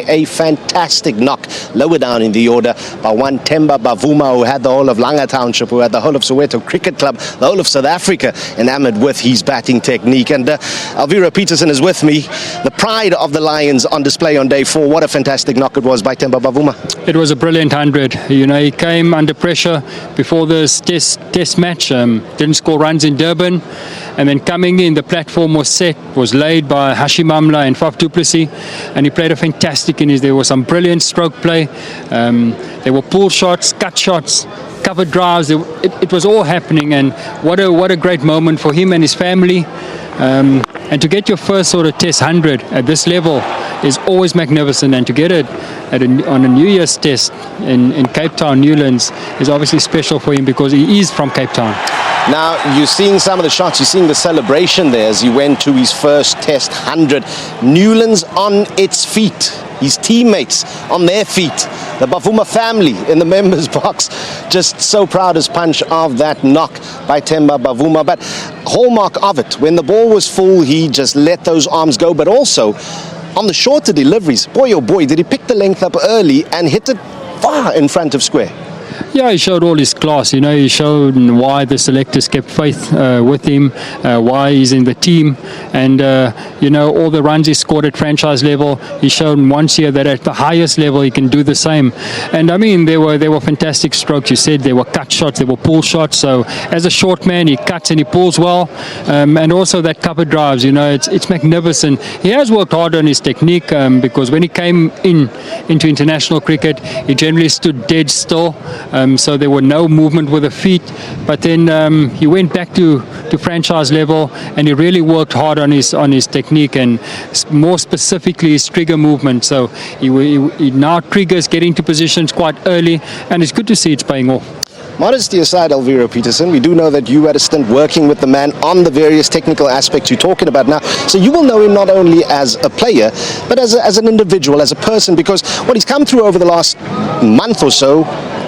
A fantastic knock lower down in the order by one Themba Bavuma, who had the whole of Langa Township, who had the whole of Soweto Cricket Club, the whole of South Africa enamored with his batting technique. And Alvira Peterson is with me. The pride of the Lions on display on day 4. What a fantastic knock it was by Themba Bavuma. It was a brilliant 100. You know, he came under pressure before this test match, didn't score runs in Durban, and then coming in, the platform was set, was laid by Hashim Amla and Faf du Plessis, and he played a fantastic innings. There was some brilliant stroke play. There were pull shots, cut shots, cover drives. It was all happening, and what a great moment for him and his family. And to get your first sort of test 100 at this level is always magnificent, and to get it on a New Year's test in Cape Town, Newlands, is obviously special for him because he is from Cape Town. Now, you're seeing some of the shots, you're seeing the celebration there as he went to his first test 100. Newlands on its feet, his teammates on their feet, the Bavuma family in the members box, just so proud as punch of that knock by Themba Bavuma. But hallmark of it, when the ball was full, he just let those arms go, but also on the shorter deliveries, boy oh boy, did he pick the length up early and hit it far in front of square. Yeah, he showed all his class. You know, he showed why the selectors kept faith with him, why he's in the team, and you know, all the runs he scored at franchise level. He showed once here that at the highest level he can do the same. And I mean, there were fantastic strokes. You said there were cut shots, there were pull shots. So as a short man, he cuts and he pulls well, and also that cover drives. You know, it's magnificent. He has worked hard on his technique because when he came into international cricket, he generally stood dead still. So there were no movement with the feet, but then he went back to franchise level, and he really worked hard on his technique, and more specifically his trigger movement. So he now triggers, getting to positions quite early, and it's good to see it's paying off. Modesty aside, Alvira Peterson, we do know that you had a stint working with the man on the various technical aspects you're talking about now. So you will know him not only as a player, but as an individual, as a person, because what he's come through over the last month or so,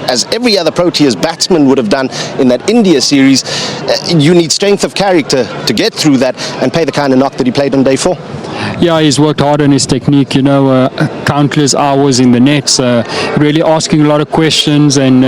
as every other Proteas batsman would have done in that India series, you need strength of character to get through that and play the kind of knock that he played on day 4. Yeah, he's worked hard on his technique, you know, countless hours in the nets, really asking a lot of questions and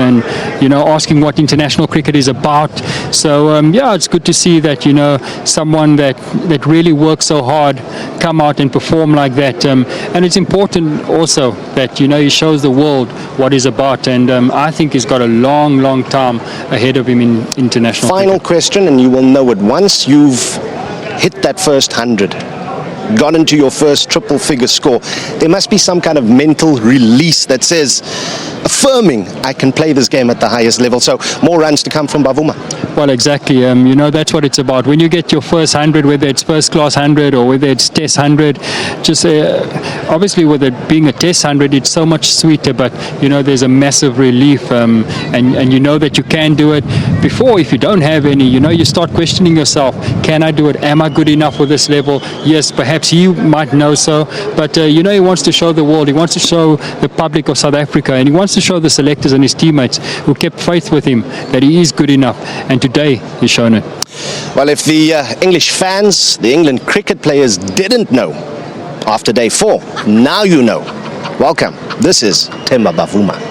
you know, asking what international cricket is about. So, yeah, it's good to see that, you know, someone that really works so hard come out and perform like that. And it's important also that, you know, he shows the world what he's about. And I think he's got a long, long time ahead of him in international Final cricket. question, and you will know it once you've hit that first 100. Got into your first triple figure score, there must be some kind of mental release that says, affirming, I can play this game at the highest level. So more runs to come from Bavuma. Well, exactly. You know, that's what it's about. When you get your first 100, whether it's first class 100 or whether it's test 100, just obviously with it being a test 100, it's so much sweeter, but you know, there's a massive relief, and you know that you can do it. Before, if you don't have any, you know, you start questioning yourself, can I do it? Am I good enough for this level? Yes, perhaps he might know so, but you know, he wants to show the world, he wants to show the public of South Africa, and he wants to show the selectors and his teammates who kept faith with him that he is good enough, and today he's shown it. Well, if the English fans, the England cricket players didn't know after day 4, now you know. Welcome. This is Themba Bavuma.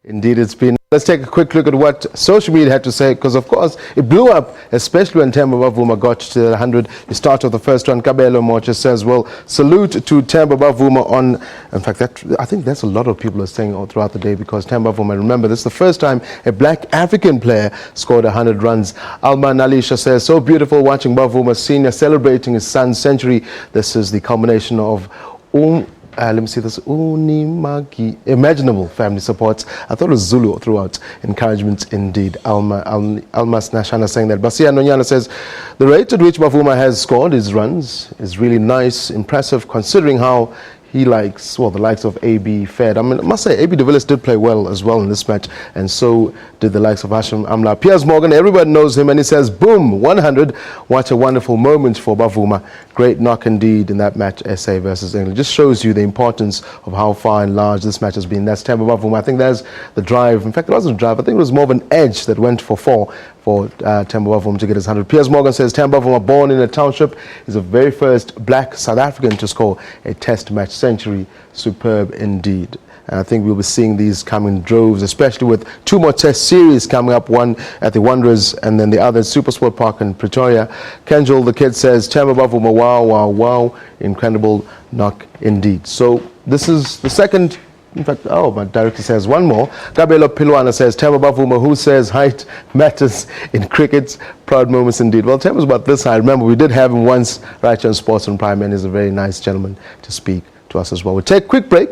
Indeed, it's been. Let's take a quick look at what social media had to say, because of course it blew up, especially when Themba Bavuma got to the 100. The start of the first one, Kabelo Mocha says, well, salute to Themba Bavuma on, in fact, I think that's a lot of people are saying all throughout the day, because Themba Bavuma, remember, this is the first time a black African player scored 100 runs. Alma Nalisha says, so beautiful watching Bavuma Senior celebrating his son's century. This is the culmination of let me see this. Unimagi, imaginable family supports. I thought it was Zulu throughout. Encouragement indeed. Almas Nashana saying that. Basia Nonyana says, the rate at which Bavuma has scored his runs is really nice, impressive, considering how he likes, well, the likes of AB fared. I mean, I must say, AB de Villiers did play well as well in this match, and so did the likes of Hashim Amla. Piers Morgan, everybody knows him, and he says, boom, 100. What a wonderful moment for Bavuma. Great knock indeed in that match, SA versus England. Just shows you the importance of how far and large this match has been. That's Themba Bavuma. I think there's the drive. In fact, it wasn't a drive. I think it was more of an edge that went for 4. for Themba Bavuma to get his 100. Piers Morgan says Themba Bavuma, born in a township, is the very first black South African to score a test match century. Superb indeed. And I think we'll be seeing these come in droves, especially with 2 more test series coming up, one at the Wanderers and then the other at Supersport Park in Pretoria. Kenjel the kid says Themba Bavuma, wow, wow, wow, incredible knock indeed. So this is the second. In fact, oh, my director says one more. Gabriela Pilwana says, Themba Bavuma, who says height matters in cricket? Proud moments indeed. Well, Themba's about this height. Remember, we did have him once right here on Sports and Prime, and he's a very nice gentleman to speak to us as well. We'll take a quick break.